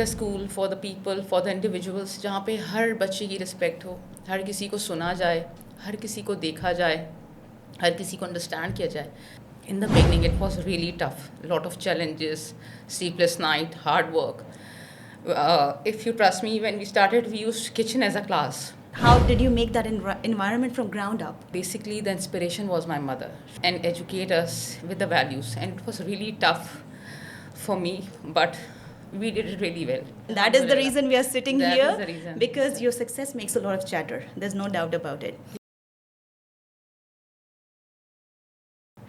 Make a school for the people, for the individuals, जहाँ पे हर बच्चे की रिस्पेक्ट हो, हर किसी को सुना जाए, हर किसी को देखा जाए, हर किसी को अंडरस्टैंड किया जाए. In the beginning, it was really tough. A lot of challenges, sleepless night, hard work. If you trust me, when we started, we used kitchen as a class. How did you make that environment from ground up? Basically, the inspiration was my mother and educate us with the values. And it was really tough for me, but we did it really well. That is the reason we are sitting That here. is the reason. Because your success makes a lot of chatter. There's no doubt about it.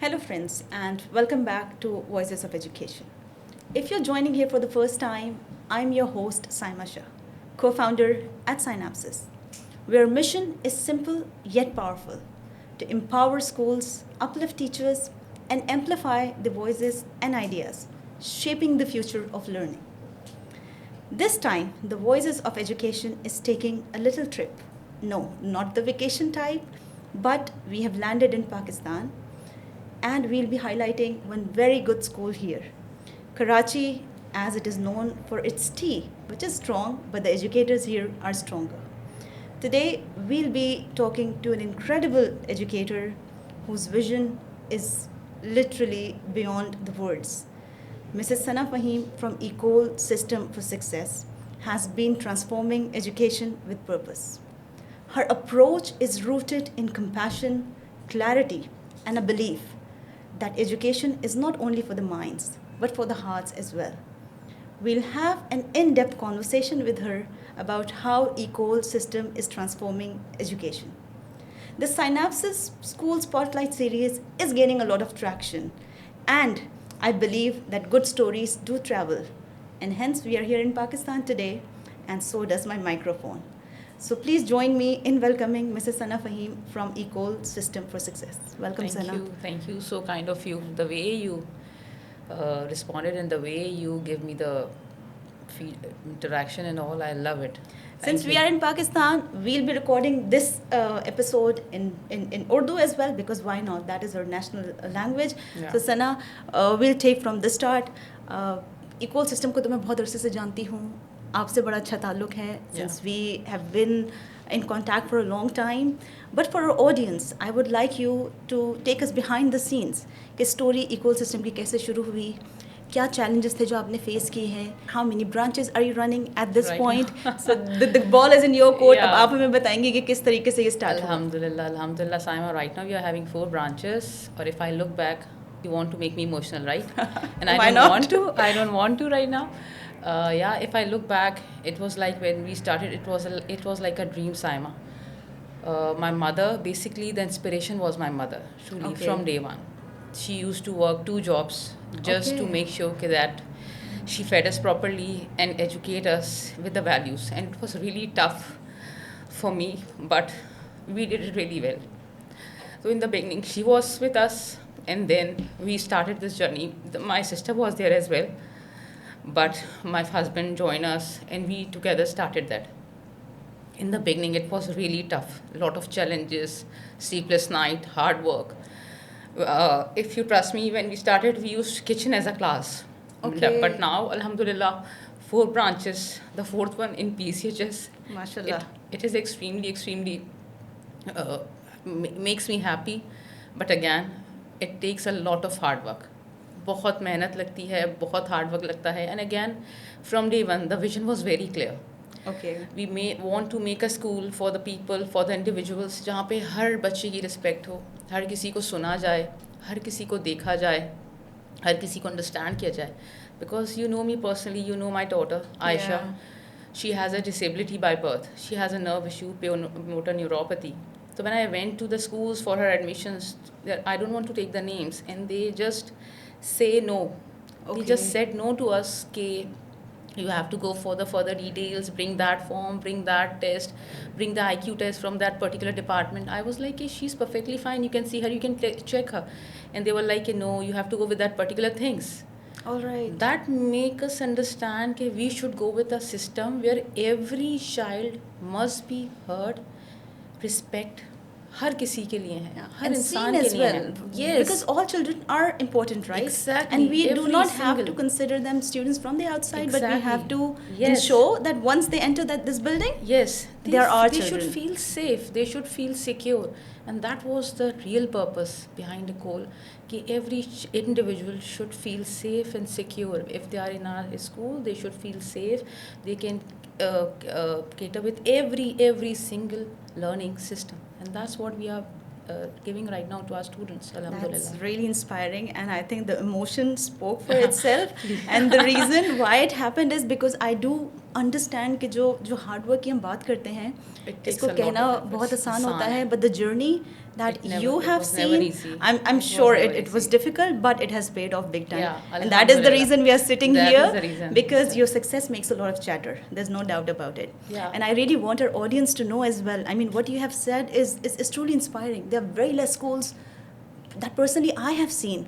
Hello, friends, and welcome back to Voices of Education. If you're joining here for the first time, I'm your host, Saima Shah, co founder at Synapses, where our mission is simple yet powerful to empower schools, uplift teachers, and amplify the voices and ideas shaping the future of learning. This time, the Voices of Education is taking a little trip. No, not the vacation type, but we have landed in Pakistan and we'll be highlighting one very good school here. Karachi, as it is known for its tea, which is strong, but the educators here are stronger. Today, we'll be talking to an incredible educator whose vision is literally beyond the words. Mrs. Sana Fahim from Ecole System for Success has been transforming education with purpose. Her approach is rooted in compassion, clarity, and a belief that education is not only for the minds, but for the hearts as well. We'll have an in-depth conversation with her about how Ecole System is transforming education. The Synapses School Spotlight series is gaining a lot of traction, and I believe that good stories do travel, and hence we are here in Pakistan today, and so does my microphone. So please join me in welcoming Mrs. Sana Fahim from Ecole System for Success. Welcome, Sana. Thank you. So kind of you. The way you responded and the way you give me the interaction and all, I love it. Since we are in Pakistan, we'll be recording this episode in Urdu as well, because why not? That is our national language. Yeah. So Sana, we'll take from the start. Ecole System को तो मैं बहुत अरसे से जानती हूँ. आपसे बड़ा अच्छा ताल्लुक है. Since we have been in contact for a long time. But for our audience, I would like you to take us behind the scenes. कि story Ecole System की कैसे शुरू हुई? क्या challenges थे जो आपने face किए हैं? How many branches are you running at this point? So the ball is in your court. अब आप हमें बताएंगे कि किस तरीके से ये start हुआ. Alhamdulillah, Saima. Right now we are having 4 branches. Or if I look back, you want to make me emotional, right? And I don't want to right now. If I look back, it was like when we started, it was like a dream, Saima. My mother, basically the inspiration was my mother, truly, from day one. She used to work 2 jobs just to make sure that she fed us properly and educate us with the values. And it was really tough for me, but we did it really well. So in the beginning, she was with us, and then we started this journey. My sister was there as well, but my husband joined us, and we together started that. In the beginning, it was really tough. A lot of challenges, sleepless night, hard work. If you trust me, when we started, we used kitchen as a class. Okay. But now, alhamdulillah, 4 branches, the 4th one in PCHS. MashaAllah. It is extremely makes me happy. But again, it takes a lot of hard work. बहुत मेहनत लगती है, बहुत hard work लगता है. And again, from day one, the vision was very clear. Okay. We want to make a school for the people, for the individuals, जहाँ पे हर बच्चे की रिस्पेक्ट हो, हर किसी को सुना जाए, हर किसी को देखा जाए, हर किसी को अंडरस्टैंड किया जाए. Because you know me personally, you know my daughter, Aisha. Yeah. She has a disability by birth. She has a nerve issue, motor neuropathy. So when I went to the schools for her admissions, I don't want to take the names, and they just say no. They just said no to us. Ke you have to go for the further details, bring that form, bring that test, bring the IQ test from that particular department. I was like, she's perfectly fine. You can see her, you can check her. And they were like, no, you have to go with that particular things. All right. That make us understand that we should go with a system where every child must be heard, respect, हर किसी के लिए हैं, हर And इंसान seen के as लिए well, हैं. Yes. because all children are important, right? Exactly. And we do Every not have to single. consider them students from the outside, but we have Exactly. to Yes. ensure that once they enter this building, Yes, they are our they should children. feel safe, they should feel secure, and that was the real purpose behind Ecole. कि every individual should feel safe and secure. If they are in our school, they should feel safe. They can cater with every single learning system, and that's what we are giving right now to our students. Alhamdulillah. That's really inspiring, and I think the emotion spoke for itself. And the reason why it happened is because I do understand कि जो hard work की हम बात करते हैं, It takes इसको a lot कहना of efforts. बहुत आसान होता आसान है, है. but the journey that It you have was never seen, easy. I'm It was sure never it was easy. difficult, but it has paid off big time. Yeah, And that is the Alhamdulillah. reason we are sitting That here, is the reason. because your success makes a lot of chatter. There's no doubt about it. Yeah. And I really want our audience to know as well. I mean, what you have said is truly inspiring. There are very less schools that personally I have seen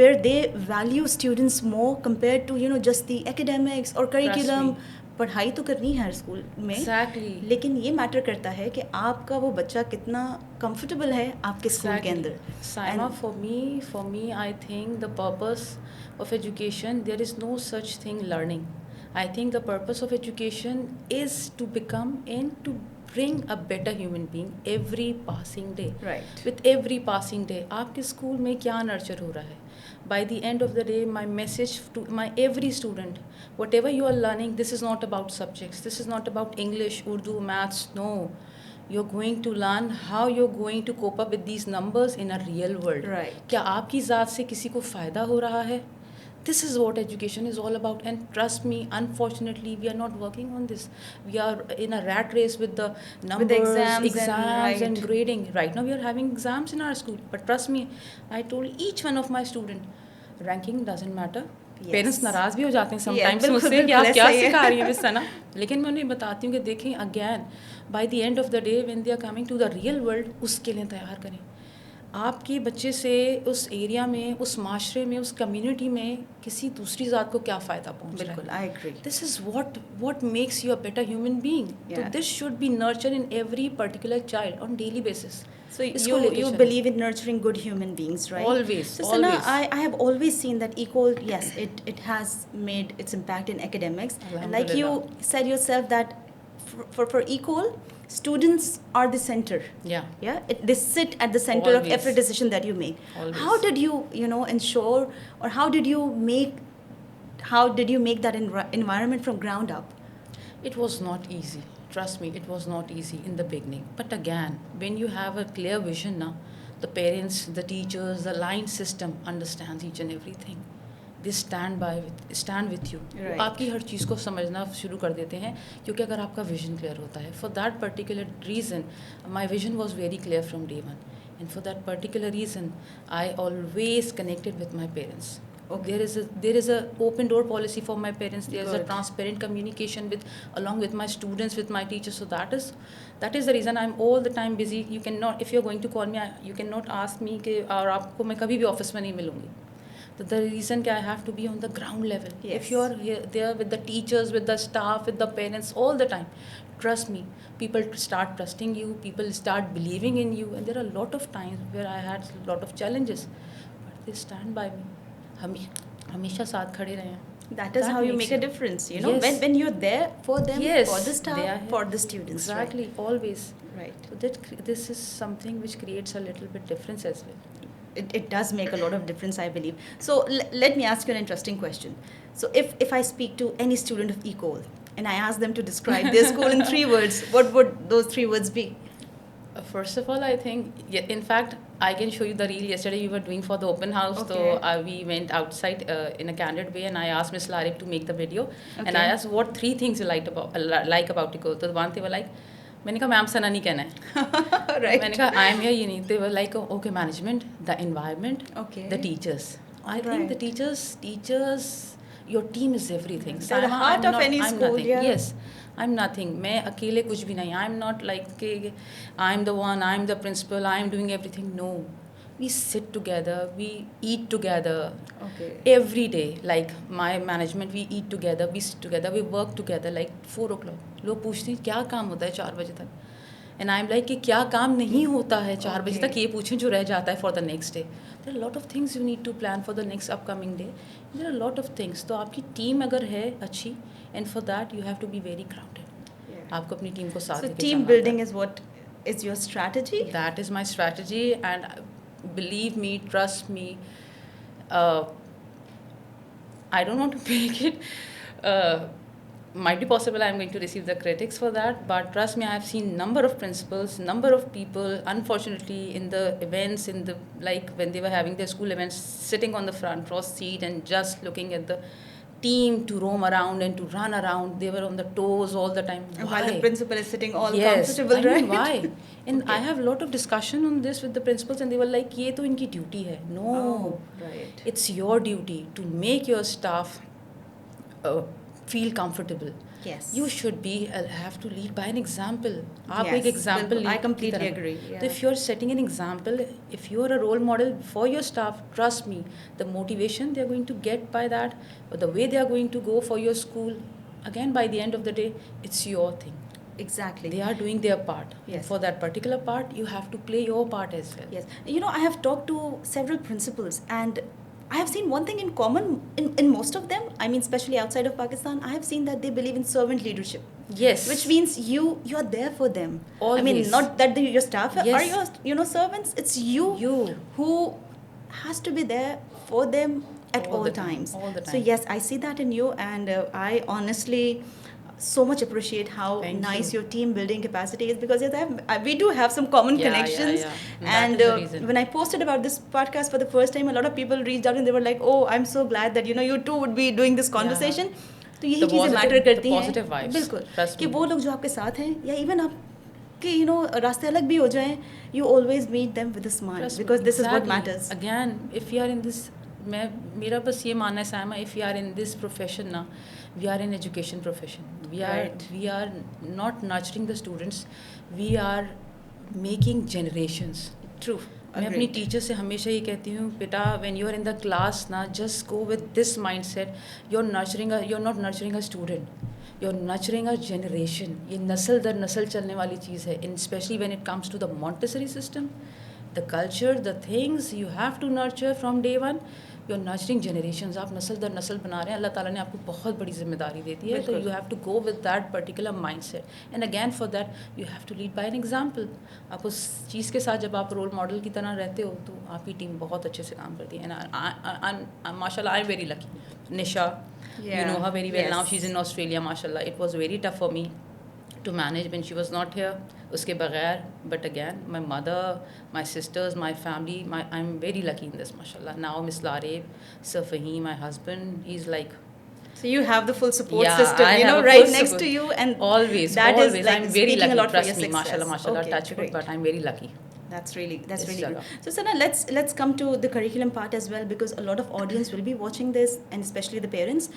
where they value students more compared to just the academics or curriculum. पढ़ाई तो करनी है हर school में. Exactly. लेकिन ये matter करता है कि आपका वो बच्चा कितना कंफर्टेबल है आपके स्कूल के अंदर. Saima, for me, I think the purpose of education, there is no such thing learning. I think the purpose of education is to become and to bring a better human being every passing day. Right. With every passing day, आपके school में क्या nurture हो रहा है? By the end of the day, my message to my every student, whatever you are learning, this is not about subjects. This is not about English, Urdu, maths. No. You're going to learn how you're going to cope up with these numbers in a real world. Right. क्या आपकी ज़ात से किसी को फ़ायदा हो रहा है? This is what education is all about, and trust me, unfortunately, we are not working on this. We are in a rat race with the numbers, With exams and grading. Right now, we are having exams in our school, but trust me, I told each one of my student, ranking doesn't matter. Yes. Parents नाराज़ भी हो जाते हैं sometimes बिल्कुल, मुझसे कि आप बिल्कुल क्या ऐसा ही है. सिखा रही हैं मिस सना, लेकिन मैं उन्हें बताती हूँ कि देखें again by the end of the day when they are coming to the real world, उसके लिए तैयार करें. आपके बच्चे से उस एरिया में, उस माशरे में, उस कम्युनिटी में किसी दूसरी ज़ात को क्या फ़ायदा पहुँच रहा है. बिल्कुल, I agree. This is what makes you a better human being. So Yeah. this should be nurtured in every particular child on daily basis. So इसको लेके you चलें. believe in nurturing good human beings, right? Always, So Sana, always. I have always seen that Ecole, yes, it has made its impact in academics. And like you said yourself that for Ecole, students are the center. Yeah. Yeah, they sit at the center of Always. every decision that you make. Always. How did you ensure, or how did you make that environment from ground up? It was not easy. Trust me, it was not easy in the beginning. But again, when you have a clear vision now, the parents, the teachers, the line system understands each and everything. They stand with you. Right. आपकी हर चीज़ को समझना शुरू कर देते हैं, क्योंकि अगर आपका विजन क्लियर होता है. For that particular reason, my vision was very clear from day one. And for that particular reason, I always connected with my parents. Okay. There is a open door policy for my parents. There is a Good. transparent communication along with my students, with my teachers. So that is the reason I'm all the time busy. You cannot, if you're going to call me, you cannot ask me कि और आपको मैं कभी भी office में नहीं मिलूँगी. So the reason I have to be on the ground level. Yes. If you're there with the teachers, with the staff, with the parents all the time, trust me, people start trusting you, people start believing in you, and there are a lot of times where I had a lot of challenges, but they stand by me. हमेशा साथ खड़े रहे हैं. That is how you make a difference, Yes. when you're there for them, Yes, for the they are staff, here. for the students. Exactly, always. Right. So this is something which creates a little bit difference as well. It does make a lot of difference, I believe. So let me ask you an interesting question. So if I speak to any student of Ecole and I ask them to describe their school in 3 words, what would those 3 words be? First of all, I think, in fact, I can show you the reel yesterday we were doing for the open house. Okay. So we went outside in a candid way, and I asked Miss Larip to make the video. Okay. And I asked what 3 things you like about Ecole. So one they were like, मैंने कहा ma'am सना नहीं कहना है. Right. मैंने कहा I am here, ये नहीं. They were like, okay, management, the environment, Okay. the teachers. I Alright. think the teachers, your team is everything. They're the Saima, heart I'm of not- any I'm school, nothing. yeah. Yes, I'm nothing. मैं अकेले कुछ भी नहीं. I'm not like कि I'm the one, I'm the principal, I'm doing everything. No. We sit together, we eat together. Okay. Every day, like my management, we eat together, we sit together, we work together like 4 o'clock. लोग पूछते हैं क्या काम होता है 4 बजे तक. And I am like कि क्या काम नहीं होता है 4 बजे तक, ये पूछें जो रह जाता है for the next day. There are lot of things you need to plan for the next upcoming day. There are lot of things. तो आपकी टीम अगर है अच्छी, and for that you have to be very grounded. आपको अपनी team को साथ लेके team building is what is your strategy? That is my strategy, and believe me, trust me, I don't want to make it might be possible I'm going to receive the critics for that, but trust me, I have seen number of principals, number of people, unfortunately, in the events, in the, like when they were having their school events, sitting on the front row seat and just looking at the team to roam around and to run around. They were on the toes all the time. Why? While the principal is sitting all yes, comfortable, I mean, right? why? And Okay. I have a lot of discussion on this with the principals, and they were like, "ये तो इनकी duty है." No, right. It's your duty to make your staff feel comfortable. Yes. You should be have to lead by an example. आप Yes, एक example बिल्कुल, I lead completely की तरह. agree, So yeah. if you're setting an example, if you're a role model for your staff, trust me, the motivation they're going to get by that, or the way they are going to go for your school, again by the end of the day, it's your thing. Exactly. They are doing their part. Yes. And for that particular part, you have to play your part as well. Yes. You know, I have talked to several principals, and I have seen one thing in common in most of them. I mean, especially outside of Pakistan, I have seen that they believe in servant leadership. Yes. Which means you're there for them. Always. I mean, not that your staff Yes. are your servants. It's you who has to be there for them at all times. All the time. So yes, I see that in you, and I honestly so much appreciate how Thank nice you. your team building capacity is, because yes, we do have some common connections. Yeah. That And is the reason. when I posted about this podcast for the first time, a lot of people reached out and they were like, "Oh, I'm so glad that you too would be doing this conversation." तो यही चीज़ें matter करती हैं. Positive vibes. बिल्कुल. Trust कि me. वो लोग जो आपके साथ हैं, या इवन आप कि रास्ते अलग भी हो जाएं, you always meet them with a smile, because this is what matters. Again, if you are in this, मेरा बस ये मानना है Saima, if you are in this profession ना, we are in education profession. We are not nurturing the students. We are making generations. True. मैं अपनी teacher से हमेशा ये कहती हूँ, बेटा when you are in the class ना, just go with this mindset. You're not nurturing a student. You're nurturing a generation. ये नस्ल दर नस्ल चलने वाली चीज़ है. And especially when it comes to the Montessori system, the culture, the things you have to nurture from day one. You're nurturing generations. आप नस्ल दर नस्ल बना रहे हैं. अल्लाह ताला ने आपको बहुत बड़ी जिम्मेदारी दे दी है. तो you have to go with that particular mindset. And again for that you have to lead by an example. आप उस चीज़ के साथ जब आप रोल मॉडल की तरह रहते हो तो आपकी टीम बहुत अच्छे से काम करती है. And माशाल्लाह I'm very lucky. Nisha, you know her very well. Now she's in Australia. Mashallah, it was very tough for me to manage when she was not here. उसके बगैर, but again, my mother, my sisters, my family, I'm very lucky in this, mashallah. Now Miss Lareb, Sir Fahim, my husband, he's like. So you have the full support Yeah, system, I have a right full next support. to you, and Always. Is like I'm very lucky. a lot Trust for your me, success. mashallah, mashallah, Okay, touch wood, great. but I'm very lucky. That's really Yes, good. Jaga. So Sana, let's come to the curriculum part as well, because a lot of audience will be watching this, and especially the parents,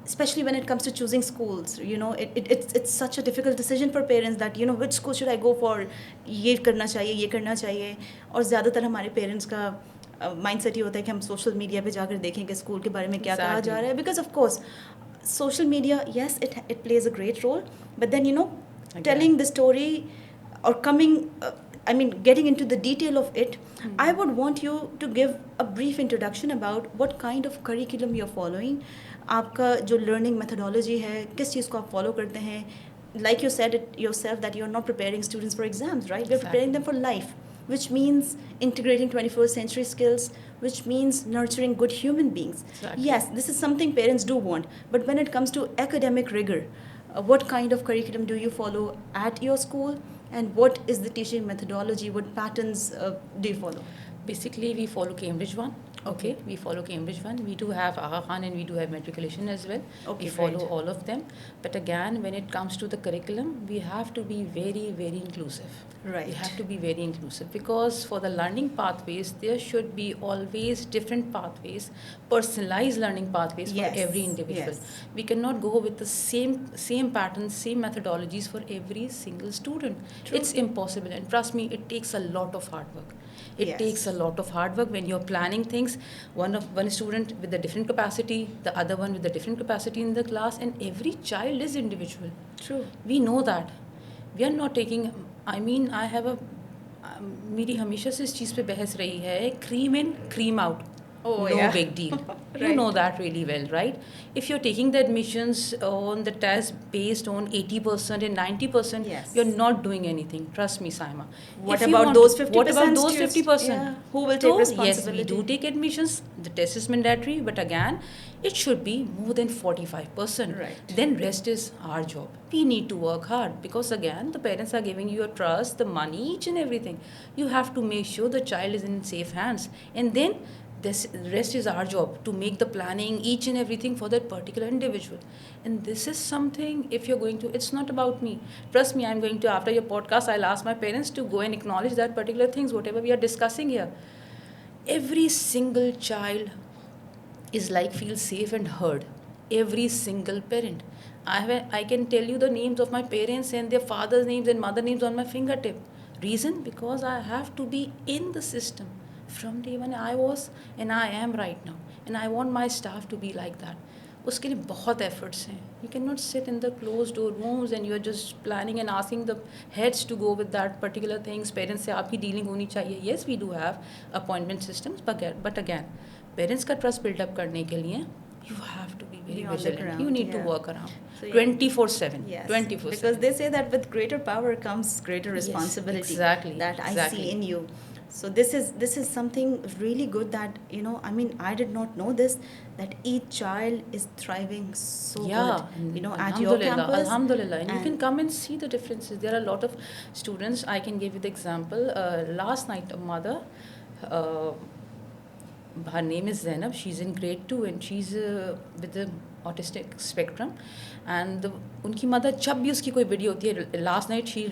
especially when it comes to choosing schools. It's such a difficult decision for parents that which school should I go for. ये करना चाहिए. और ज़्यादातर हमारे parents का mindset ये होता है कि हम social media पे जाकर देखें कि school के बारे में क्या कहा जा रहा है. Because of course, social media, yes, it plays a great role, but then telling the story or coming. Getting into the detail of it, I would want you to give a brief introduction about what kind of curriculum you're following. आपका जो learning methodology है, किस चीज़ को आप follow करते हैं. Like you said it yourself that you're not preparing students for exams, right? You're preparing them for life, which means integrating 21st century skills, which means nurturing good human beings. Exactly. Yes, this is something parents do want, but when it comes to academic rigor, what kind of curriculum do you follow at your school? And what is the teaching methodology? What patterns do you follow? Basically, we follow Cambridge one. Okay, we follow Cambridge one. We do have Aga Khan and we do have matriculation as well. Okay, we follow great. all of them. But again, when it comes to the curriculum, we have to be very, very inclusive. Right. We have to be very inclusive, because for the learning pathways, there should be always different pathways, personalized learning pathways for every individual. Yes. We cannot go with the same patterns, same methodologies for every single student. True. It's impossible, and trust me, it takes a lot of hard work. It Yes. takes a lot of hard work when you're planning things. One student with a different capacity, the other one with a different capacity in the class, and every child is individual. True. We know that. We are not taking I mean I have a मेरी हमेशा से इस चीज़ पे बहस रही है, cream in cream out, Oh, no yeah. big deal. You Right. know that really well, right? If you're taking the admissions on the test based on 80% and 90%, Yes. you're not doing anything. Trust me, Saima. What If you about want, those 50%? what about those students? 50%? Yeah. Who will take So, responsibility? yes, we do take admissions. The test is mandatory, but again, it should be more than 45%. Right. Then rest is our job. We need to work hard because again, the parents are giving you a trust, the money, each and everything. You have to make sure the child is in safe hands, and then this rest is our job to make the planning, each and everything for that particular individual. And this is something, if you're going to, it's not about me. Trust me, I'm going to, after your podcast, I'll ask my parents to go and acknowledge that particular things, whatever we are discussing here. Every single child is like feels safe and heard. Every single parent. I can tell you the names of my parents and their father's names and mother names on my fingertip. Reason? Because I have to be in the system from day one. I was and I am right now, and I want my staff to be like that. उसके लिए बहुत efforts हैं. You cannot sit in the closed door rooms and you are just planning and asking the heads to go with that particular things. Parents से आपकी dealing होनी चाहिए. Yes, we do have appointment systems, but again, parents का trust build up करने के लिए you have to be very Be on the vigilant. ground, You need yeah. to work around So, yeah. 24/7. Yes. 24/7. Because they say that with greater power comes greater Yes, responsibility. exactly, That I exactly. see in you. So this is something really good that, you know, I mean, I did not know this, that each child is thriving so Yeah, good, you know, at your Alhamdulillah, campus. Alhamdulillah. And you can come and see the differences. There are a lot of students. I can give you the example. Last night, a mother, uh, her name is Zainab. She's in grade 2 and she's with the autistic spectrum. And उनकी mother जब भी उसकी कोई video होती है, last night she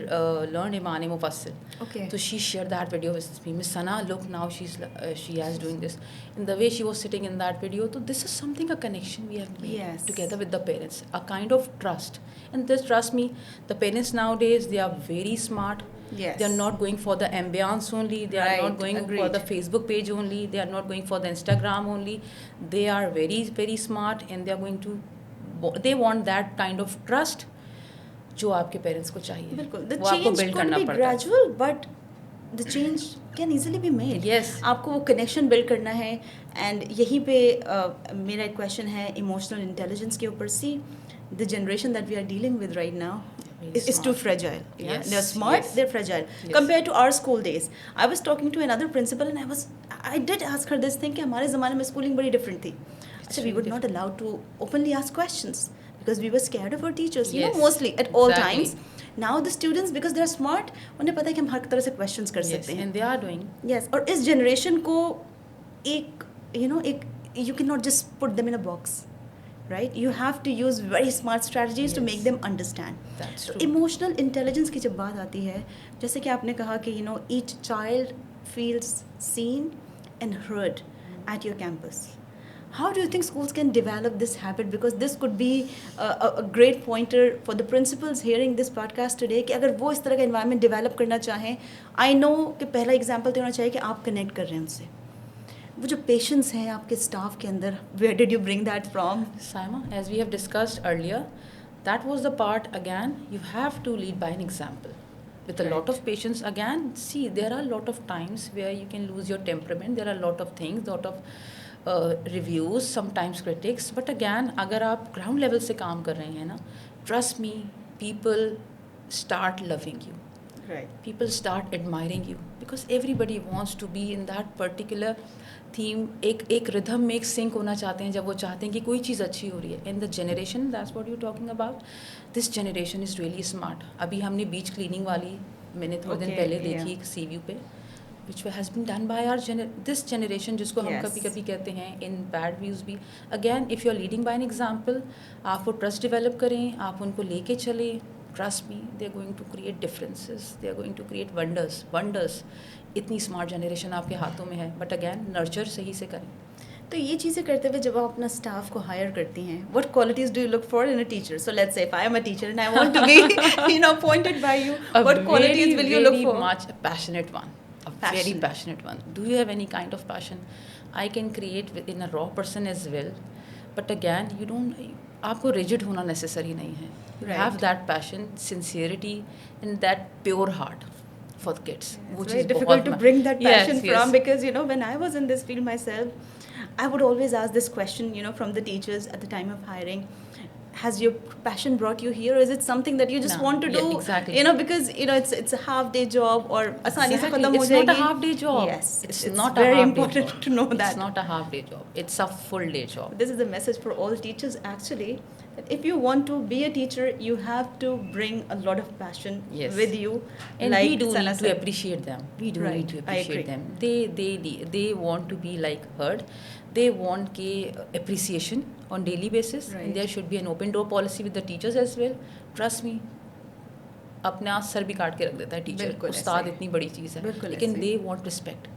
learned Iman Mufassal. Okay. So she shared that video with me. Miss Sana, look now she has doing this. And the way she was sitting in that video, so this is something, a connection we have made Yes. together with the parents, a kind of trust. And this, trust me, the parents nowadays, they are very smart. Yes. They are not going for the ambience only. They are Right, not going agreed. for the Facebook page only. They are not going for the Instagram only. They are very, very smart, and they are going to, they want that kind of trust जो आपके parents को चाहिए. बिल्कुल. The वो आपको change build could करना be पड़ता है. gradual, but the change can easily be made. Yes. आपको वो connection build करना है, and यहीं पे मेरा एक question है emotional intelligence के ऊपर. See, the generation that we are dealing with right now Very is too smart. fragile. Yeah? Yes, They're smart, yes. they're fragile. Yes. Compared to our school days. I was talking to another principal and I did ask her this thing कि हमारे ज़माने में schooling बड़ी different थी. So we were not allowed to openly ask questions because we were scared of our teachers, you know, Yes, mostly at all exactly. times. Now the students, because they're smart, उन्हें पता है कि हम हर तरह से questions कर Yes, सकते हैं. and they are doing. Yes, और इस generation को एक, you know, एक, you cannot just put them in a box, right? You have to use very smart strategies to Yes. make them understand. That's So true. emotional intelligence की जब बात आती है, जैसे कि आपने कहा कि, you know, each child feels seen and heard at your campus. How do you think schools can develop this habit? Because this could be a great pointer for the principals hearing this podcast today कि अगर वो इस तरह का environment develop करना चाहें, I know कि पहला example तो होना चाहिए कि आप connect कर रहे हैं उनसे. वो जो patience है आपके staff के अंदर, where did you bring that from? Saima, as we have discussed earlier, that was the part. Again, you have to lead by an example. With a lot Right. of patience, again, see, there are a lot of times where you can lose your temperament. There are a lot of things, lot of reviews, sometimes critics. But again, अगर आप ground level से काम कर रहे हैं ना, trust me, people start loving you. Right. People start admiring you because everybody wants to be in that particular theme. एक rhythm में एक sync होना चाहते हैं जब वो चाहते हैं कि कोई चीज़ अच्छी हो रही है. And the generation, that's what you're talking about. This generation is really smart. अभी हमने beach cleaning वाली मैंने थोड़े दिन Okay, पहले yeah. देखी CVU पे, which has been done by our this generation, जिसको हम Yes. कभी कभी कहते हैं in bad views भी. Again, if you're leading by an example, आप वो trust develop करें, आप उनको लेके चलें. Trust me, they're going to create differences. They're going to create wonders. इतनी smart generation आपके हाथों में है. But again, nurture सही से करें. तो ये चीज़ें करते हुए जब आप अपना स्टाफ को हायर करती हैं, what qualities do you look for in a teacher? So let's say if I am a teacher and I want to be, you know, appointed by you, what qualities will you look for? Very much a passionate one. A very Passion. passionate one. Do you have any kind of passion? I can create within a raw person as well. But again, you don't. आपको rigid होना necessary नहीं है. You Right. have that passion, sincerity, and that pure heart for the kids. It's which very is difficult to बहुत bring that Yes, passion yes. from, because when I was in this field myself, I would always ask this question, from the teachers at the time of hiring. Has your passion brought you here, or is it something that you just No, want to yeah, do? exactly. Because it's a half day job, or आसानी से Exactly. खत्म हो It's not a जाएगी. half day job. Yes, It's it's not a very half day important job. to know that. It's not a half day job. It's a full day job. This is a message for all teachers actually, that if you want to be a teacher, you have to bring a lot of passion Yes. with you. And like we do Sana need to said. appreciate them. We do Right, need to I agree. appreciate them. They want to be like heard. They want के appreciation on daily basis. Right. And there should be an open door policy with the teachers as well. Trust me. अपने आप sir भी काट के रख देता है teacher. बिल्कुल उस्ताद ऐसे। इतनी बड़ी चीज़ है. बिल्कुल लेकिन ऐसे। they want respect.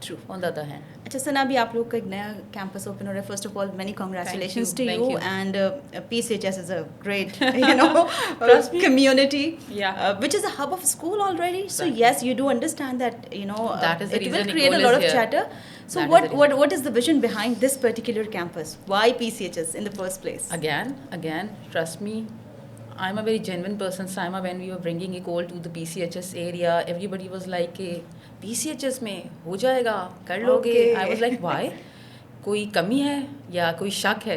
True. On the other hand. अच्छा सना, अभी आप लोग का एक नया कैंपस ओपन हो रहा है. First of all many congratulations to Thank you, you. And PCHS is a great Trust me. community, Yeah. which is a hub of school already. So Exactly. yes, you do understand that That is the it will reason create a Nicole lot is of here. chatter. So That is the what is the vision behind this particular campus? Why PCHS in the first place? Again, trust me, I'm a very genuine person. Saima, when we were bringing Ecole to the PCHS area, everybody was like, PCHS में हो जाएगा, कर लोगे. Okay. I was like, why? कोई कमी है या कोई शक है?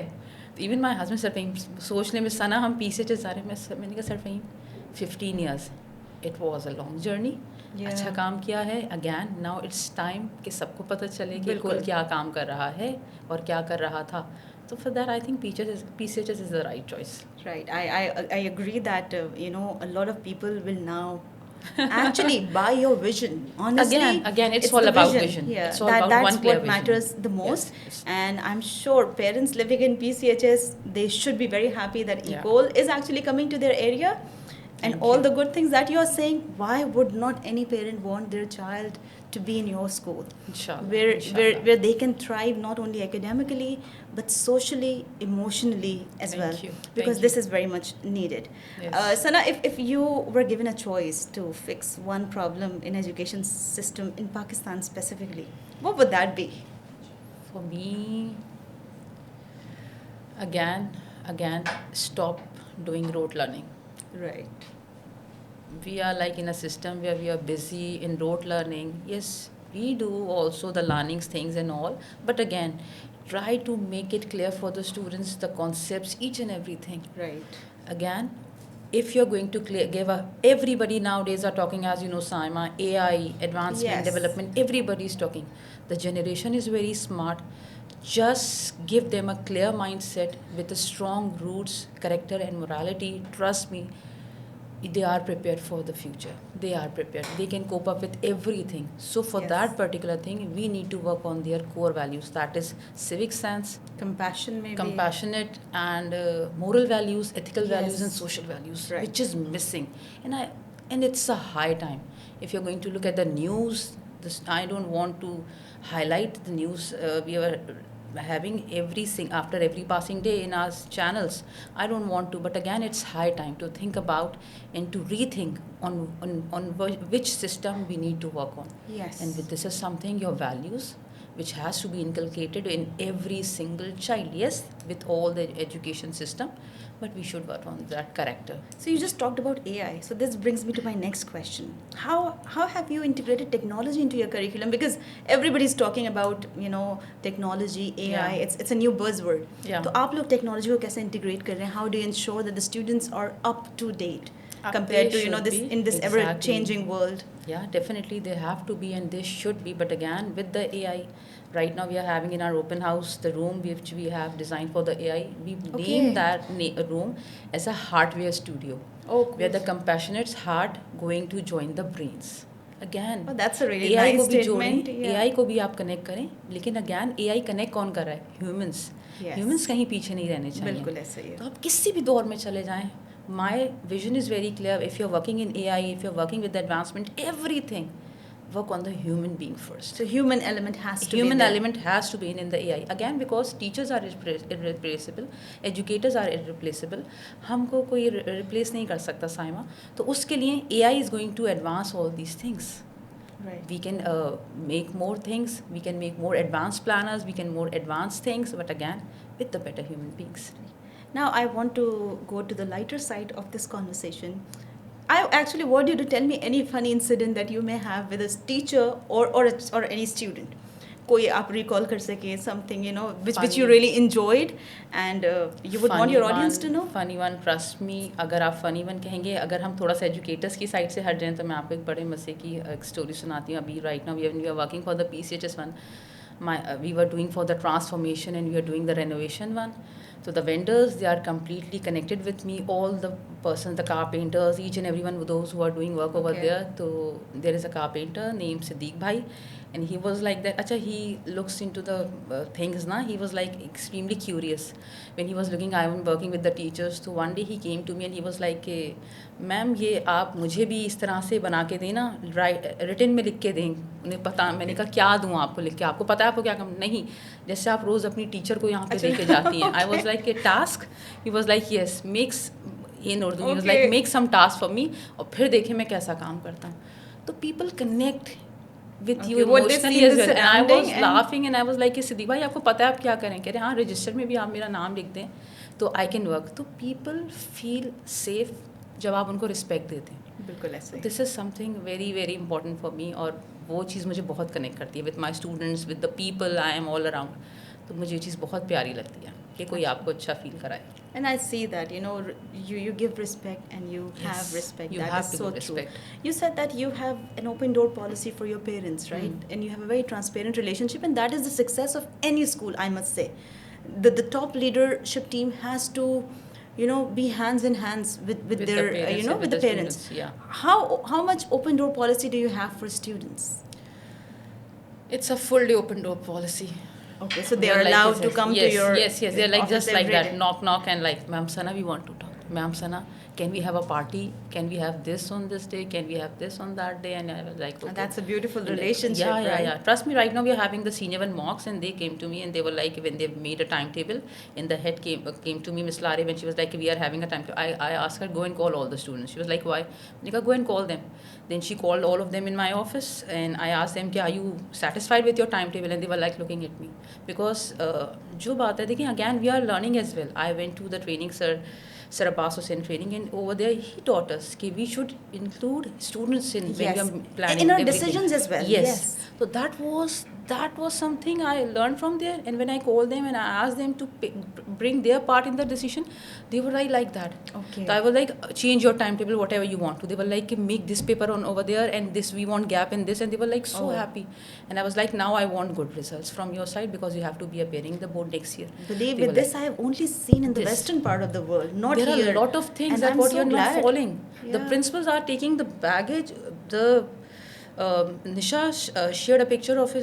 Even my husband sir Faheem सोचने में सना हम PCHS जा रहे हैं. मैंने कहा sir Faheem 15 years. It was a long journey. Yeah. अच्छा काम किया है. Again, now it's time कि सबको पता चले कि बिल्कुल. Ecole क्या काम कर रहा है और क्या कर रहा था. So for that, I think PCHS is the right choice. Right. I agree that a lot of people will now actually buy your vision. Honestly, Again, it's all the about vision. Yeah, It's all about that's one clear what vision. matters the most. Yes. And I'm sure parents living in PCHS, they should be very happy that Yeah. Ecole is actually coming to their area. And Thank all you. the good things that you're saying, why would not any parent want their child to be in your school? Inshallah. Where they can thrive not only academically but socially, emotionally as Thank well. you. Because Thank this you. is very much needed. Yes. Sana, if you were given a choice to fix one problem in education system in Pakistan specifically, what would that be? For me, again, stop doing rote learning. Right. We are like in a system where we are busy in rote learning. Yes, we do also the learnings things and all, but again, try to make it clear for the students the concepts, each and everything. Right. Again, if you're going to everybody nowadays are talking, as you know, Saima, AI, advancement, Yes. development, everybody is talking. The generation is very smart. Just give them a clear mindset with a strong roots, character and morality. Trust me, they are prepared for the future. They are prepared. They can cope up with everything. So for Yes. that particular thing, we need to work on their core values. That is civic sense, Compassion maybe. compassionate and moral values, ethical values Yes. and social values, Right. which is missing. And it's a high time. If you're going to look at the news, I don't want to highlight the news we are having after every passing day in our channels. I don't want to, but again, it's high time to think about and to rethink on which system we need to work on. Yes. And this is something, your values, which has to be inculcated in every single child. Yes, with all the education system, but we should work on that character. So you just talked about AI. So this brings me to my next question. How have you integrated technology into your curriculum? Because everybody's talking about technology, AI. Yeah. It's a new buzzword. Yeah. तो आप लोग technology को कैसे integrate कर रहे हैं? How do you ensure that the students are up to date compared They to should this be. in this Exactly. ever changing world? Yeah, definitely they have to be and they should be. But again, with the AI, right now we are having in our open house the room which we have designed for the AI. We Okay. named that room as a hardware studio, Oh, cool. where the compassionate's heart going to join the brains. Again, Oh, that's a really AI nice को भी statement. जोड़ें, Yeah. AI को भी आप connect करें. लेकिन again AI connect कौन कर रहा है? ह्यूमंस. Yes. ह्यूमंस कहीं पीछे नहीं रहने चाहिए. बिल्कुल ऐसे ही है. तो आप किसी भी दौर में चले जाएं. My vision is very clear. If you're working in AI, if you're working with advancement, everything, work on the human being first. So human element has to Human be there. element has to be in the AI. Again, because teachers are irreplaceable, educators are irreplaceable. हमको कोई replace नहीं कर सकता साइमा. तो उसके लिए AI is going to advance all these things. Right. We can make more things. We can make more advanced planners. We can more advanced things. But again, with the better human beings. Now I want to go to the lighter side of this conversation. I actually want you to tell me any funny incident that you may have with a teacher or any student. कोई आप recall कर सके something which you Funny. really enjoyed and you would want your audience to know. Funny one, trust me, अगर आप funny one कहेंगे, अगर हम थोड़ा सा एजुकेटर्स की साइड से हट जाएं तो मैं आपको एक बड़े मज़े की एक स्टोरी सुनाती हूँ. अभी right now we are working for the PCHS one. We were doing for the transformation and we are doing the renovation one. So the vendors, they are completely connected with me. All the persons, the carpenters, each and everyone, those who are doing work over Okay. there. So there is a carpenter named Siddiq Bhai, and he was like that. Acha, he looks into the things na. He was like extremely curious. When he was looking, I was working with the teachers. So one day he came to me and he was like, ma'am ये आप मुझे भी इस तरह से बना के दें ना, रिटन में लिख के दें. उन्हें पता, मैंने कहा क्या दूँ आपको लिख के, आपको पता है आपको क्या काम नहीं, जैसे आप रोज़ अपनी टीचर को यहाँ पे दे के जाती हैं. I was like a task. He was like yes makes in Urdu, he was like make some task for me, और फिर देखें मैं कैसा काम करता हूँ. तो people connect with you what they emotionally see in as the well. And I was surrounding and- laughing and I was like, Siddiq भाई आपको पता है आप क्या करें? कह रहे हाँ रजिस्टर में भी आप मेरा नाम लिख दें तो आई कैन वर्क. तो पीपल फील सेफ जब आप उनको रिस्पेक्ट देते हैं. बिल्कुल ऐसे ही. This is something very very important for me, और वो चीज़ मुझे बहुत कनेक्ट करती है with my students, with the people I am all around. तो मुझे ये चीज़ बहुत प्यारी लगती है कि कोई आपको अच्छा फील कराए. And I see that, you give respect and you Yes, have respect. you That have is to so give respect. true. You said that you have an open door policy for your parents, right? Mm. And you have a very transparent relationship, and that is the success of any school, I must say. The top leadership team has to, be hands in hands with With their, the parents, and with the parents. students, yeah. How much open door policy do you have for students? It's a full day open door policy. Okay, so they They're are like allowed this, to come yes, to your yes, they're like office just like every that, day. knock and like, ma'am Sana, we want to talk. Ma'am Sana, can we have a party? Can we have this on this day? Can we have this on that day? And I was like, okay. And that's a beautiful And relationship, yeah, right? yeah. Trust me, right now we are having the senior one mocks, and they came to me and they were like, when they made a timetable, and the head came to me, Miss Lari, when she was like, we are having a timetable. I asked her, go and call all the students. She was like, why? I go and call them. Then she called all of them in my office, and I asked them, are you satisfied with your timetable? And they were like looking at me. Because जो बात है देखिए, again we are learning as well. I went to the training, Sir Abbas Hussain training, and over there he taught us that we should include students in when Yes. we are planning In our everything. decisions as well. Yes. Yes. So that was something I learned from there. And when I called them and I asked them to bring their part in the decision, they were like that. Okay. So I was like, change your timetable, whatever you want to. They were like, make this paper on over there, and this we want gap in this, and they were like so Oh. happy. And I was like, now I want good results from your side because you have to be appearing the board next year. Believe They with were this, I have only seen in the This. western part of the world, not there here. are a lot of things And that I'm what so you're not glad. following. The Yeah. principals are taking the baggage. The Nisha shared a picture of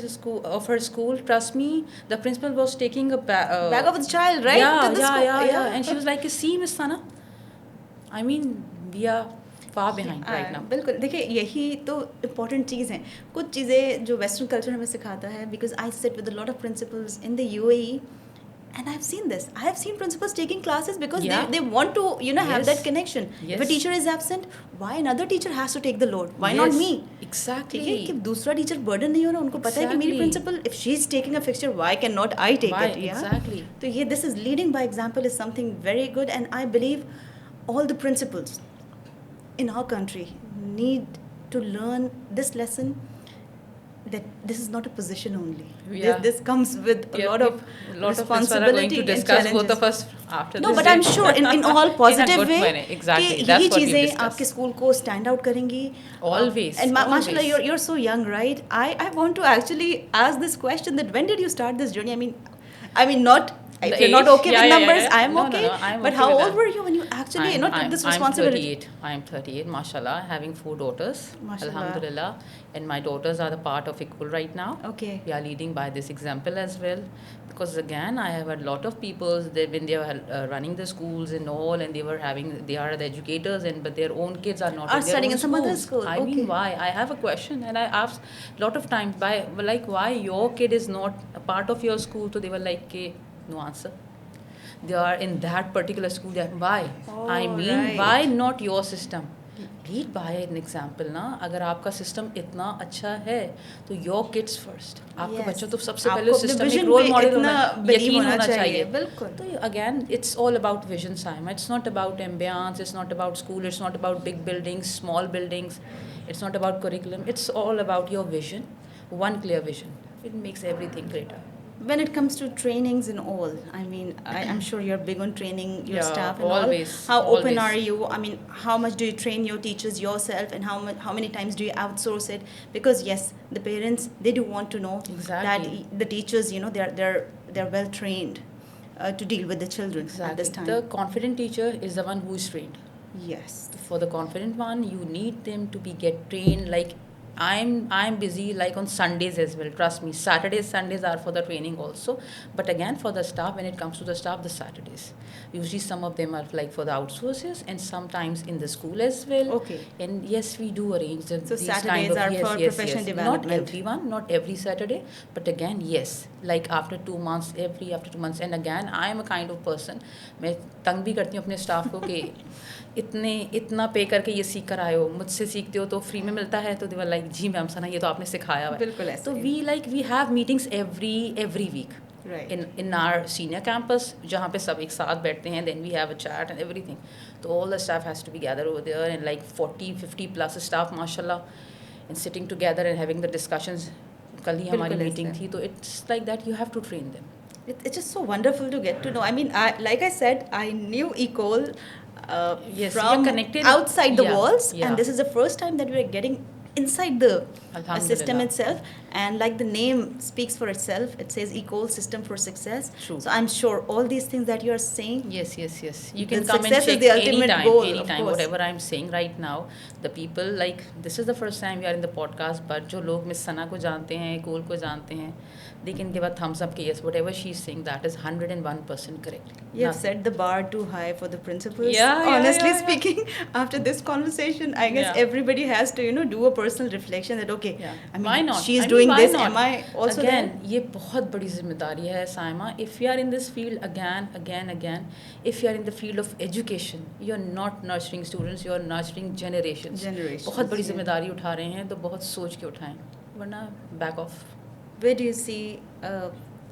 her school. Trust me, the principal was taking a Bag of the child, right? Yeah, To the yeah, school. yeah. And she was like, "See, Miss Sana, I mean, we are far behind right now." बिल्कुल देखिए यही तो important चीज़ है. कुछ चीज़ें जो western culture हमें सिखाता है, because I sit with a lot of principles in the UAE. And I've seen this. I have seen principals taking classes because Yeah. they want to have Yes. that connection. If a Yes. teacher is absent, why another teacher has to take the load? Why not Yes, me? Exactly. ठीक है कि दूसरा teacher burden नहीं हो रहा, उनको पता है कि मेरी Exactly. Principal if she is taking a picture why can not I take Why? It. Exactly. तो ये this is leading by example is something very good, and I believe all the principals in our country need to learn this lesson, that this is not a position only. Yeah. This comes with a lot of responsibility to and discuss challenges. both of us after No, this. but I'm sure in all positive good way way. Exactly. कि That's यही what we चीज़ें discuss. आपके school को stand out करेंगी. Always, And mashallah, always. you're so young, right? I want to actually ask this question, that when did you start this journey? I mean not if The you're not age? okay Yeah, with yeah, numbers, yeah. I'm No, okay. no, I'm but okay how with old that. were you when you actually took this responsibility? I'm 38, mashallah, having 4 daughters. Mashallah. Alhamdulillah. And my daughters are the part of Ikul right now. Okay. We are leading by this example as well. Because again, I have a lot of people, when they were running the schools and all, and they are the educators, but their own kids are not Are in their studying own in some other schools. school. I mean, Okay. why? I have a question, and I asked a lot of times, why your kid is not a part of your school? So they were like, "Okay, no answer. They are in that particular school. Why? Oh, I mean, right. why not your system? Lead by an example ना. अगर आपका system इतना अच्छा है तो your kids first, आपके बच्चों तो सबसे पहले उस सिस्टम में रोल मॉडल यकीन होना चाहिए. बिल्कुल. तो again it's all about vision Saima. It's not about ambience, it's not about school, it's not about big buildings, small buildings, it's not about curriculum. It's all about your vision, one clear vision. It makes everything greater. When it comes to trainings and all, I mean, I'm sure you're big on training your staff and always, all. How always. open are you? I mean, how much do you train your teachers yourself, and how many times do you outsource it? Because yes, the parents, they do want to know exactly. that the teachers, you know, they're well trained to deal with the children exactly. at this time. The confident teacher is the one who is trained. Yes. For the confident one, you need them to get trained. Like I'm busy like on Sundays as well. Trust me, Saturdays, Sundays are for the training also. But again, for the staff, when it comes to the staff, the Saturdays. Usually some of them are like for the outsources, and sometimes in the school as well. Okay. And yes, we do arrange so these Saturdays kind of, are for professional development. Not everyone, not every Saturday. But again, yes, like after 2 months, after 2 months. And again, I am a kind of person, मैं तंग भी करती हूँ अपने staff को कि इतना पे करके ये सीख कर आए हो, मुझसे सीखते हो तो फ्री में मिलता है. तो दे वर लाइक जी मैम सना ये तो आपने सिखाया हुआ है. बिल्कुल ऐसे. तो we have meetings every week in our senior campus जहाँ पे सब एक साथ बैठते हैं. then we have a chat and everything. तो all the staff has to be gathered over there, and like 40-50 plus staff माशाल्लाह, and sitting together and having the discussions. कल ही हमारी मीटिंग थी. तो it's like that you have to train them. It's just so wonderful to get to know. I mean, like I said, I knew Ecole yes, from connected outside the walls, and this is the first time that we are getting inside the system itself. And like the name speaks for itself, it says Ecole System for Success. True. So I'm sure all these things that you are saying, yes, you can come and check is the ultimate anytime whatever I'm saying right now. The people, like, this is the first time we are in the podcast, but जो लोग miss सना को जानते हैं, Ecole को जानते हैं, they can give a thumbs up. Yes, whatever she's saying, that is 101% correct. You have set the bar too high for the principals. Honestly speaking, after this conversation, I guess everybody has to, you know, do a personal reflection that okay, I mean, why not? She's doing this. Am I also again there? ये बहुत बड़ी जिम्मेदारी है Saima. If you are in this field again, if you are in the field of education, you are not nurturing students, you are nurturing generations. बहुत बड़ी जिम्मेदारी उठा रहे हैं, तो बहुत सोच के उठाएं, वरना back off. Where do you see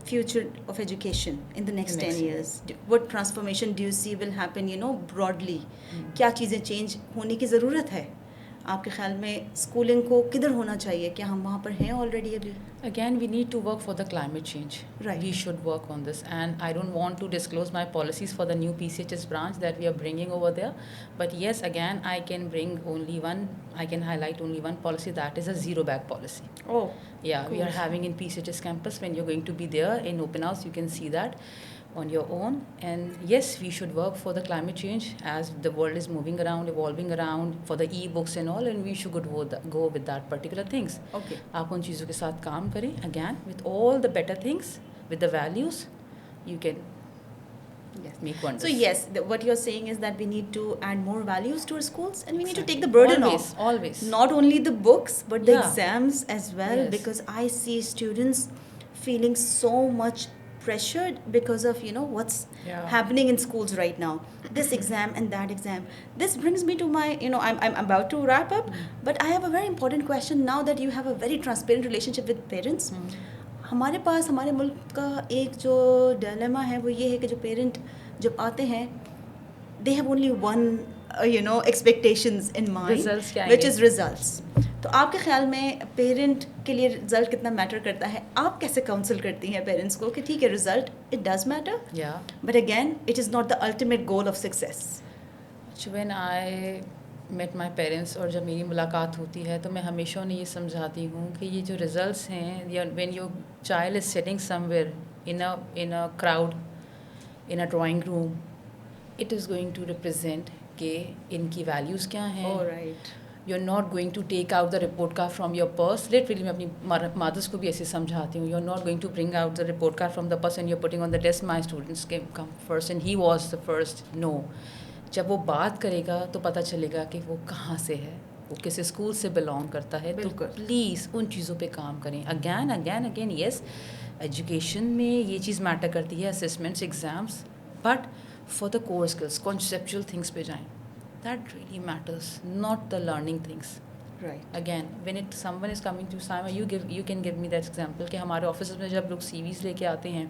future of education in the next 10 years? What transformation do you see will happen, you know, broadly? क्या चीज़ें change होने की ज़रूरत है आपके ख्याल में? स्कूलिंग को किधर होना चाहिए? क्या हम वहाँ पर हैं ऑलरेडी अभी? Again, we need to work for the climate change. Right. We should work on this. And I don't want to disclose my policies for the new PCHS branch that we are bringing over there. But yes, again, I can highlight only one policy, that is a zero bag policy. Oh. Yeah, cool. We are having in PCHS campus, when you're going to be there in open house, you can see that on your own. And yes, we should work for the climate change as the world is moving around, evolving around, for the e-books and all, and we should go with that particular things. Okay. आप उन चीज़ों के साथ काम करें. Again, with all the better things, with the values, you can make wonders. So yes, what you're saying is that we need to add more values to our schools, and we need to take the burden off. Always. Not only the books, but the exams as well. Yes. Because I see students feeling so much pressured because of, you know, what's happening in schools right now. This exam and that exam. This brings me to my, you know, I'm about to wrap up, but I have a very important question now that you have a very transparent relationship with parents. हमारे पास हमारे मुल्क का एक जो dilemma है वो ये है कि जो पेरेंट जब आते हैं they have only one you know expectations in mind, which is results. तो आपके ख्याल में पेरेंट के लिए रिजल्ट कितना मैटर करता है? आप कैसे काउंसिल करती हैं पेरेंट्स को कि ठीक है result it does matter, but again it is not the ultimate goal of success? When I met my parents, और जब मेरी मुलाकात होती है तो मैं हमेशा उन्हें ये समझाती हूँ कि ये जो रिजल्ट्स हैं, when your child is sitting somewhere in a crowd, in a drawing room, it is going to represent कि इनकी वैल्यूज़ क्या हैं. Right. You're not going to take out the report card from your purse. Literally, मैं अपनी mother's को भी ऐसे समझाती हूँ. You're not going to bring out the report card from the person you're putting on the desk. My students come first and he was the first. No. जब वो बात करेगा तो पता चलेगा कि वो कहाँ से है, वो किस स्कूल से बिलोंग करता है. तो प्लीज़ उन चीज़ों पे काम करें. अगैन येस, एजुकेशन में ये चीज़ मैटर करती है, assessments, exams, but for the core skills, conceptual things पे जाएँ. That really matters, not the learning things. Right. Again, when someone is coming to Saima, you can give me that example कि हमारे office में जब लोग CVs लेके आते हैं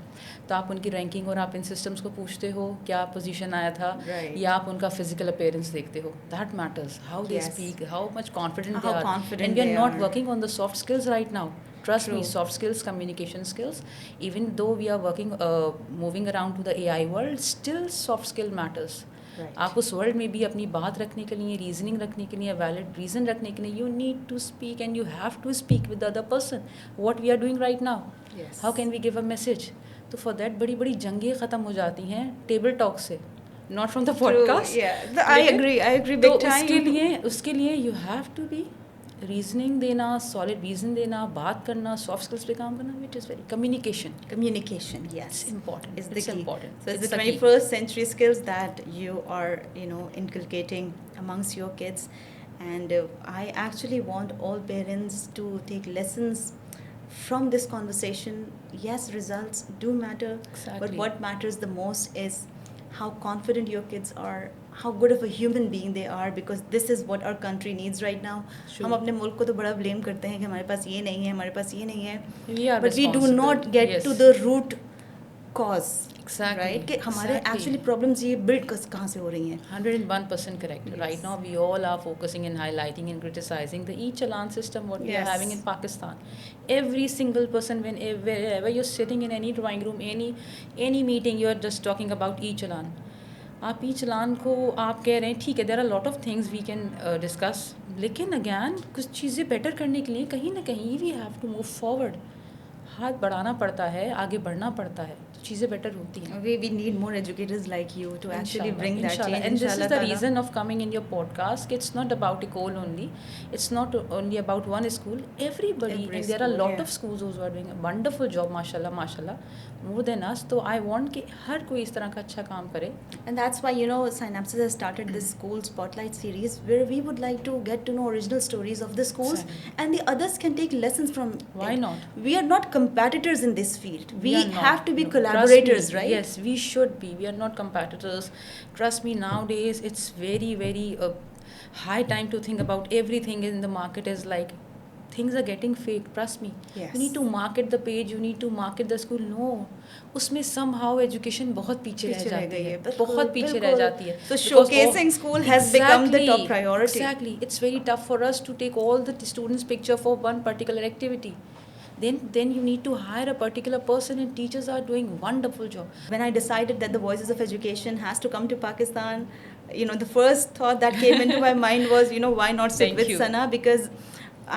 तो आप उनकी रैंकिंग और आप इन सिस्टम्स को पूछते हो क्या पोजीशन आया था, Right. या आप उनका फिजिकल अपीयरेंस देखते हो. That matters, how they Yes. Speak, how much confident How they are. confident and we are they नॉट are. Working on the soft skills right now. Trust me, True. soft skills, communication skills, even though we are working, moving around to the AI world, still soft skill matters. Right. आप उस world में भी अपनी बात रखने के लिए, reasoning रखने के लिए, वैलिड रीज़न रखने के लिए, you need to speak and you have to speak with the other person what we are doing right now. Yes. How can we give a message. तो फॉर दैट बड़ी बड़ी जंगें ख़त्म हो जाती हैं टेबल टॉक से, not from the True. Podcast. Yeah. I agree big तो time. उसके लिए you have to be reasoning देना, सॉलिड रीज़न देना, बात करना, सॉफ्ट स्किल्स पे काम करना, which is very Communication, yes. It's important. Is the It's key. important. So it's It's the the key. 21st century skills that you are, inculcating amongst your kids. And I actually want all parents to take lessons from this conversation. Yes, results do matter, but Exactly. what matters the most is how confident your kids are, how good of a human being they are, because this is what our country needs right now. Sure. हम अपने मुल्क को तो बड़ा blame करते हैं कि हमारे पास ये नहीं है, हमारे पास ये नहीं है, We are but we do responsible. not get Yes. to the root cause. Exactly. Right? कि हमारे Exactly. actually problems ये build कहाँ से हो रही हैं. 101% correct. Yes. Right now, we all are focusing and highlighting and criticizing the e-challan system what we are Yes. having in Pakistan. Every single person, wherever you're sitting in any drawing room, any meeting, you are just talking about e-challan. आप e-challan को आप कह रहे हैं ठीक है, there are lot of things we can discuss, लेकिन again कुछ चीज़ें बेटर करने के लिए कहीं ना कहीं we have to move forward. हाथ बढ़ाना पड़ता है, आगे बढ़ना पड़ता है, तो चीज़ें बेटर होती हैं. We need more educators like you to actually Inshallah, bring that inshallah. change. And this is Inshallah the Ta'ala. reason of coming in your podcast. It's not about Ecole only. It's not only about one school. Everybody, Every and there are a school, lot yeah. of schools who are doing a wonderful job, mashallah, mashallah, more than us. So I want कि हर कोई इस तरह का अच्छा काम करे. And that's why, Synapses has started this school spotlight series where we would like to get to know original stories of the schools, Exactly. and the others can take lessons from Why it. not? We are not competitors in this field. We are not. have to be No, collaborators, trust me. right? Yes, we should be. We are not competitors. Trust me, nowadays it's very, very high time to think about everything in the market is like things are getting fake. Trust me. Yes. You need to market the page. You need to market the school. No, उसमें somehow education बहुत पीछे रह जाती है. बहुत पीछे रह जाती है. So Because showcasing school has become the top priority. Exactly. It's very tough for us to take all the students' picture for one particular activity. Then you need to hire a particular person, and teachers are doing wonderful job. When I decided that the Voices of Education has to come to Pakistan, the first thought that came into my mind was, why not sit Thank with you. Sana? Because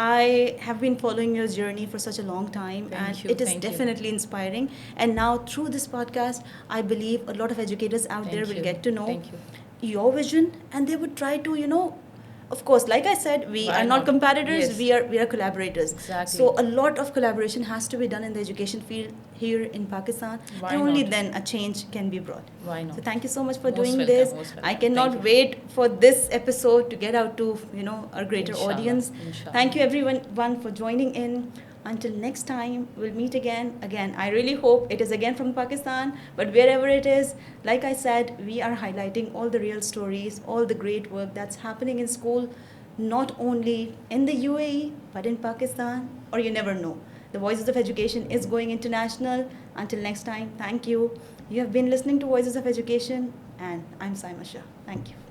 I have been following your journey for such a long time, Thank and you, it is thank you. definitely inspiring. And now through this podcast, I believe a lot of educators out Thank there will you. get to know Thank you. your vision, and they would try to, of course, like I said, we Why are not not? competitors. Yes. We are collaborators. Exactly. So a lot of collaboration has to be done in the education field here in Pakistan, Why and only not? then a change can be brought. Why not? So thank you so much for Most doing welcome, this. most welcome. I cannot Thank you. wait for this episode to get out to our greater Inshallah, audience. inshallah. Thank you everyone for joining in. Until next time, we'll meet again. Again, I really hope it is again from Pakistan, but wherever it is, like I said, we are highlighting all the real stories, all the great work that's happening in school, not only in the UAE, but in Pakistan, or you never know. The Voices of Education is going international. Until next time, thank you. You have been listening to Voices of Education, and I'm Saima Shah. Thank you.